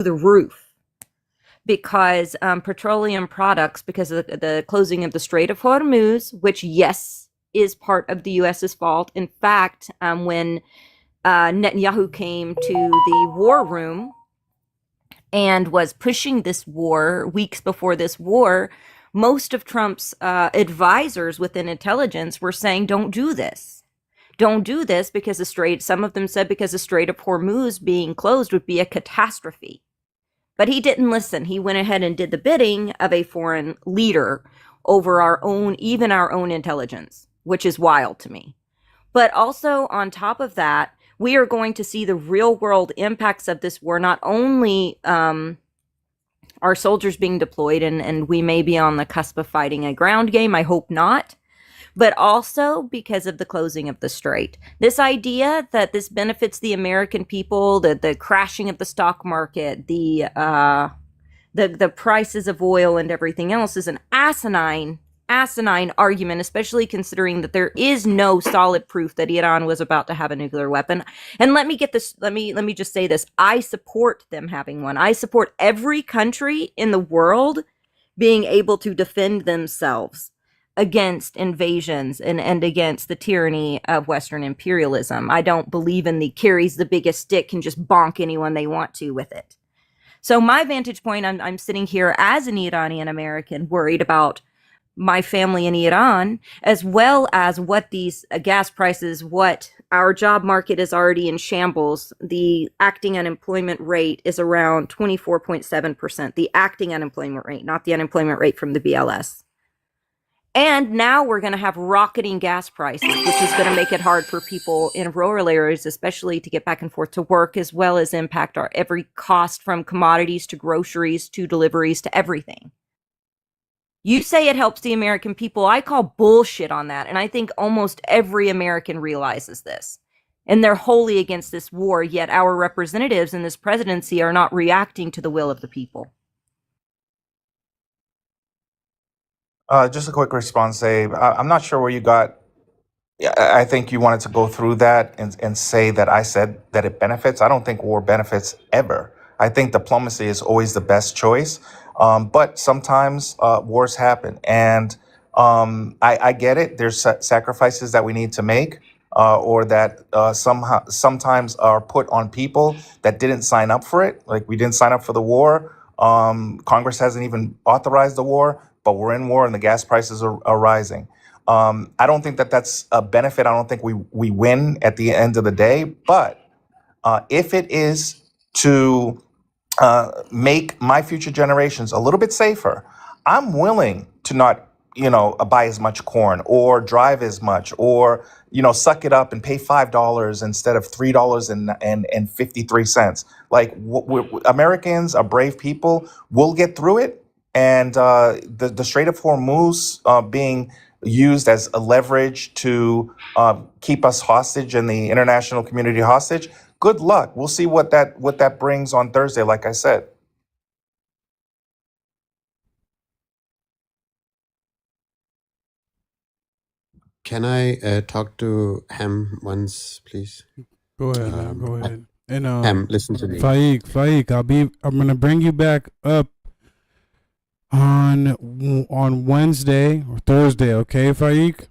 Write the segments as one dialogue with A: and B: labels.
A: the roof because petroleum products, because of the closing of the Strait of Hormuz, which, yes, is part of the U.S.'s fault. In fact, when Netanyahu came to the war room and was pushing this war weeks before this war, most of Trump's advisors within intelligence were saying, don't do this. Don't do this because the Strait, some of them said because the Strait of Hormuz being closed would be a catastrophe. But he didn't listen. He went ahead and did the bidding of a foreign leader over our own, even our own intelligence, which is wild to me. But also, on top of that, we are going to see the real world impacts of this war, not only our soldiers being deployed, and we may be on the cusp of fighting a ground game. I hope not. But also because of the closing of the strait. This idea that this benefits the American people, the crashing of the stock market, the prices of oil and everything else is an asinine argument, especially considering that there is no solid proof that Iran was about to have a nuclear weapon. And let me just say this. I support them having one. I support every country in the world being able to defend themselves against invasions and against the tyranny of Western imperialism. I don't believe in the carries the biggest stick can just bonk anyone they want to with it. So my vantage point, I'm sitting here as an Iranian American worried about my family in Iran, as well as what these gas prices, what our job market is already in shambles. The acting unemployment rate is around 24.7%. The acting unemployment rate, not the unemployment rate from the BLS. And now we're going to have rocketing gas prices, which is going to make it hard for people in rural areas, especially to get back and forth to work, as well as impact our every cost from commodities to groceries to deliveries to everything. You say it helps the American people. I call bullshit on that. And I think almost every American realizes this. And they're wholly against this war, yet our representatives in this presidency are not reacting to the will of the people.
B: Just a quick response, Abe. I'm not sure where you got. I think you wanted to go through that and say that I said that it benefits. I don't think war benefits ever. I think diplomacy is always the best choice. But sometimes wars happen. And I get it. There's sacrifices that we need to make or that sometimes are put on people that didn't sign up for it. Like we didn't sign up for the war. Congress hasn't even authorized the war, but we're in war and the gas prices are rising. I don't think that that's a benefit. I don't think we win at the end of the day. But if it is to make my future generations a little bit safer, I'm willing to not, buy as much corn or drive as much or, suck it up and pay $5 instead of $3.53. Like Americans are brave people. We'll get through it. And the Strait of Hormuz being used as a leverage to keep us hostage and the international community hostage. Good luck. We'll see what that brings on Thursday, like I said.
C: Can I talk to Ham once, please?
D: Go ahead, man. Go ahead. And
C: Ham, listen to me.
D: Faik, I'm gonna bring you back up on Wednesday or Thursday, okay, Faik?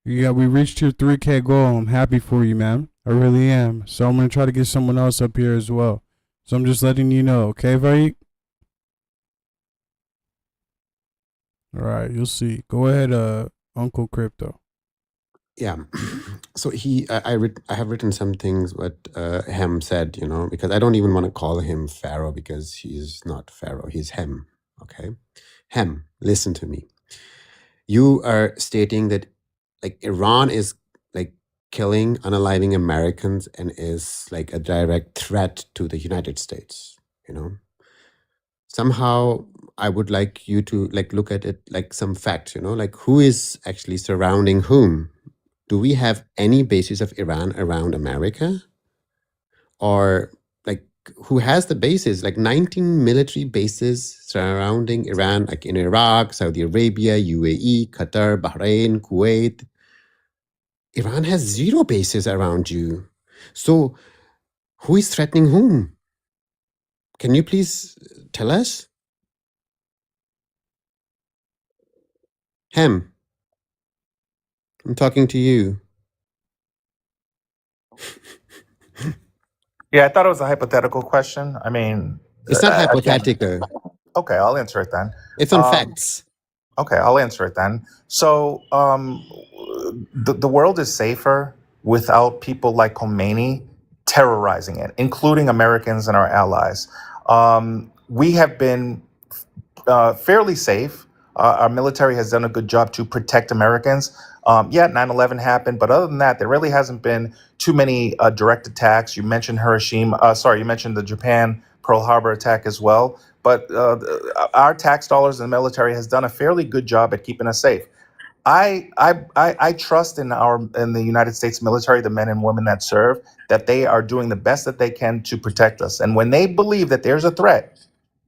D: Yeah, we reached your 3K goal. I'm happy for you, man. I really am. So I'm gonna try to get someone else up here as well. So I'm just letting you know, okay, Faik? All right, you'll see. Go ahead, Uncle Crypto.
C: Yeah. So I have written some things what Ham said, because I don't even want to call him Pharaoh because he's not Pharaoh. He's Hem. Okay. Hem, listen to me. You are stating that like Iran is like killing, unaliving Americans and is like a direct threat to the United States, Somehow I would like you to like look at it like some facts, like who is actually surrounding whom? Do we have any bases of Iran around America? Or like who has the bases? Like 19 military bases surrounding Iran, like in Iraq, Saudi Arabia, UAE, Qatar, Bahrain, Kuwait. Iran has 0 bases around you. So Who is threatening whom? Can you please tell us? Hem, I'm talking to you.
B: Yeah, I thought it was a hypothetical question. I mean,
C: It's not
B: again,
C: hypothetical.
B: okay, I'll answer it then.
C: It's on
B: Um,
C: facts.
B: okay, I'll answer it then. So, the world is safer without people like Khomeini terrorizing it, including Americans and our allies. We have been fairly safe. Our military has done a good job to protect Americans. Yeah, 9/11 happened, but other than that, there really hasn't been too many direct attacks. You mentioned Hiroshima. Sorry, you mentioned the Japan Pearl Harbor attack as well. But our tax dollars in the military has done a fairly good job at keeping us safe. I trust in the United States military, the men and women that serve, that they are doing the best that they can to protect us. And when they believe that there's a threat,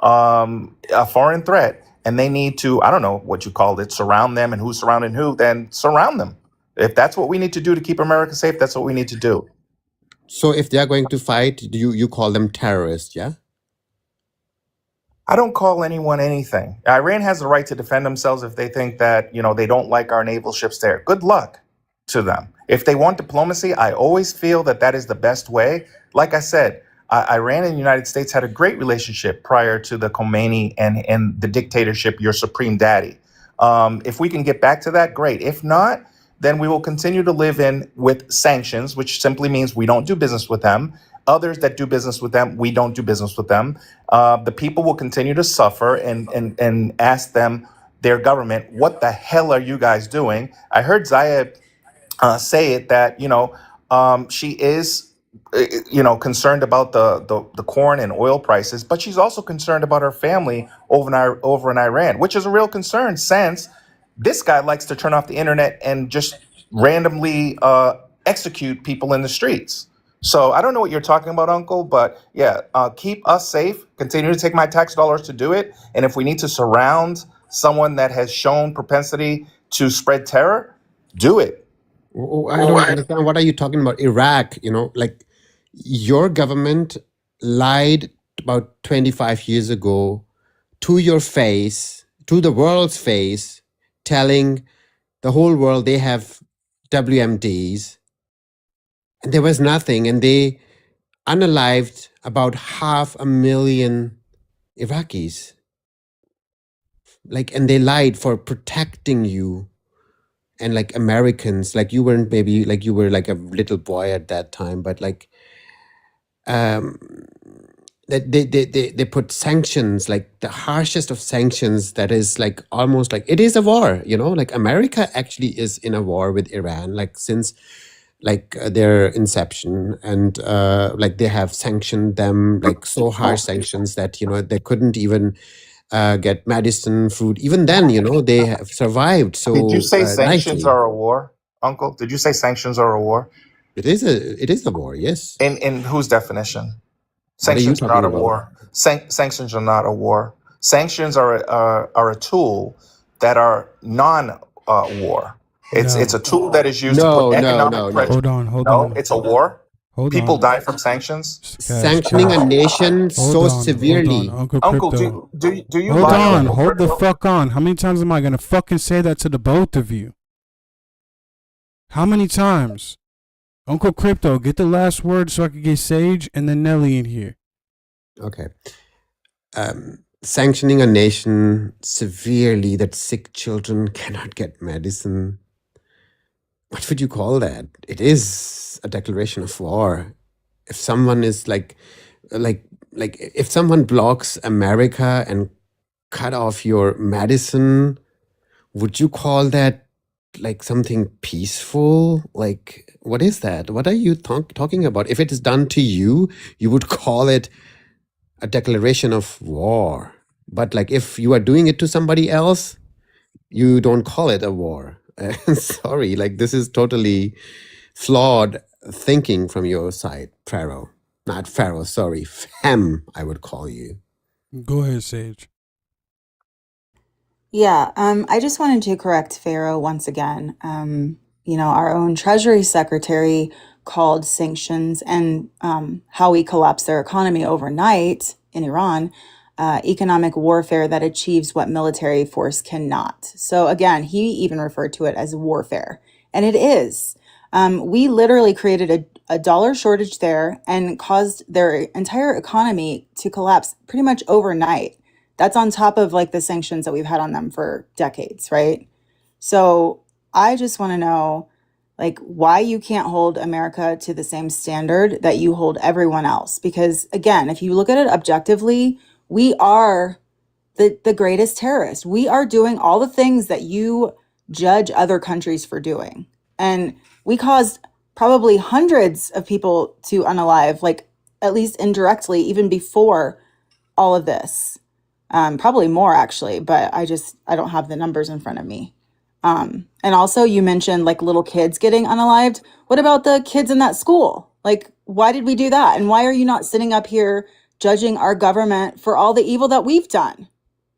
B: a foreign threat, and they need to, I don't know what you called it, surround them, and who's surrounding who, then surround them. If that's what we need to do to keep America safe, that's what we need to do.
C: So if they are going to fight, you call them terrorists, yeah?
B: I don't call anyone anything. Iran has the right to defend themselves if they think that, they don't like our naval ships there. Good luck to them. If they want diplomacy, I always feel that that is the best way. Like I said, Iran and the United States had a great relationship prior to the Khomeini and the dictatorship, your supreme daddy. If we can get back to that, great. If not, then we will continue to live in with sanctions, which simply means we don't do business with them. Others that do business with them, we don't do business with them. The people will continue to suffer and ask them, their government, what the hell are you guys doing? I heard Zaya say it that she is concerned about the corn and oil prices, but she's also concerned about her family over in Iran, which is a real concern since this guy likes to turn off the internet and just randomly execute people in the streets. So I don't know what you're talking about, Uncle, but yeah, keep us safe. Continue to take my tax dollars to do it, and if we need to surround someone that has shown propensity to spread terror, do it.
C: Oh, I don't understand. What are you talking about? Iraq, like your government lied about 25 years ago to your face, to the world's face, telling the whole world they have WMDs, and there was nothing, and they unalived about 500,000 Iraqis. And they lied for protecting you and Americans. You weren't maybe you were a little boy at that time, but um that they put sanctions, the harshest of sanctions, that is almost it is a war, America actually is in a war with Iran since their inception, and they have sanctioned them so harsh sanctions that they couldn't even get medicine, food. Even then, they have survived
B: Did you
C: so
B: say sanctions
C: nicely.
B: are a war, Uncle? Did you say sanctions are a war?
C: It is a war, yes.
B: In whose definition?
C: What are you
B: Sanctions are
C: talking
B: not a
C: about?
B: war. Sanctions are not a war. Sanctions are a tool that are non war. It's
D: No.
B: a tool that is used to put
C: No, no,
B: economic
C: no,
B: pressure.
C: no.
D: Hold
B: No,
D: on.
B: it's a war.
D: Hold
B: People
D: on.
B: die from sanctions.
D: Cash,
C: Sanctioning a
D: cash.
C: nation
D: Hold
C: so
D: on.
C: severely.
D: Uncle
B: Uncle,
D: Crypto.
B: do you
D: Hold
B: lie,
D: on.
B: Uncle
D: Hold the
B: Crypto?
D: fuck on. How many times am I gonna fucking say that to the both of you? How many times? Uncle Crypto, get the last word so I can get Sage and then Nelly in here.
C: Okay. Sanctioning a nation severely that sick children cannot get medicine. What would you call that? It is a declaration of war. If someone is like if someone blocks America and cut off your medicine, would you call that something peaceful? What is that? What are you talking about? If it is done to you, you would call it a declaration of war. But if you are doing it to somebody else, you don't call it a war. Sorry, this is totally flawed thinking from your side, Pharaoh. Not Pharaoh, sorry, Fem, I would call you.
D: Go ahead, Sage.
E: Yeah, I just wanted to correct Pharaoh once again. Our own Treasury Secretary called sanctions and how we collapse their economy overnight in Iran, economic warfare that achieves what military force cannot. So again, he even referred to it as warfare, and it is. We literally created a dollar shortage there and caused their entire economy to collapse pretty much overnight. That's on top of like the sanctions that we've had on them for decades, right? So I just want to know like why you can't hold America to the same standard that you hold everyone else. Because again, if you look at it objectively, we are the greatest terrorists. We are doing all the things that you judge other countries for doing. And we caused probably hundreds of people to unalive, like at least indirectly, even before all of this. Probably more actually, but I don't have the numbers in front of me. And also you mentioned like little kids getting unalived. What about the kids in that school? Like, why did we do that? And why are you not sitting up here judging our government for all the evil that we've done?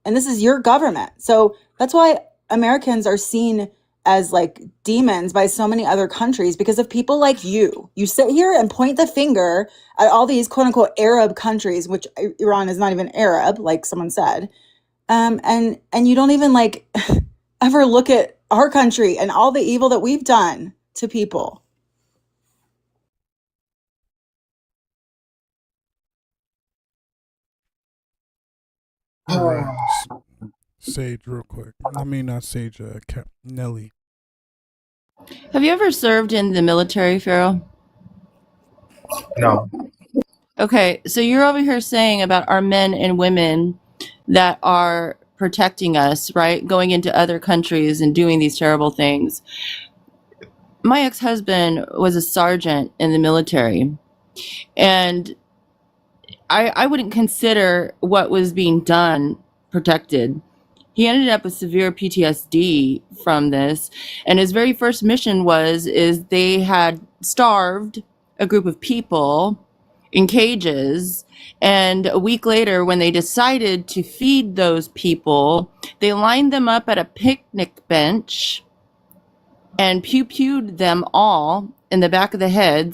E: And this is your government. So that's why Americans are seen as like demons by so many other countries, because of people like you. You sit here and point the finger at all these quote unquote Arab countries, which Iran is not even Arab, like someone said. And you don't even like ever look at our country and all the evil that we've done to people.
D: All right. Sage, real quick. I mean, not Sage, Nelly.
F: Have you ever served in the military, Pharaoh?
B: No.
F: Okay, so you're over here saying about our men and women that are protecting us, right? Going into other countries and doing these terrible things. My ex-husband was a sergeant in the military, and I wouldn't consider what was being done protected. He ended up with severe PTSD from this, and his very first mission is they had starved a group of people in cages, and a week later when they decided to feed those people, they lined them up at a picnic bench and pew-pewed them all in the back of the heads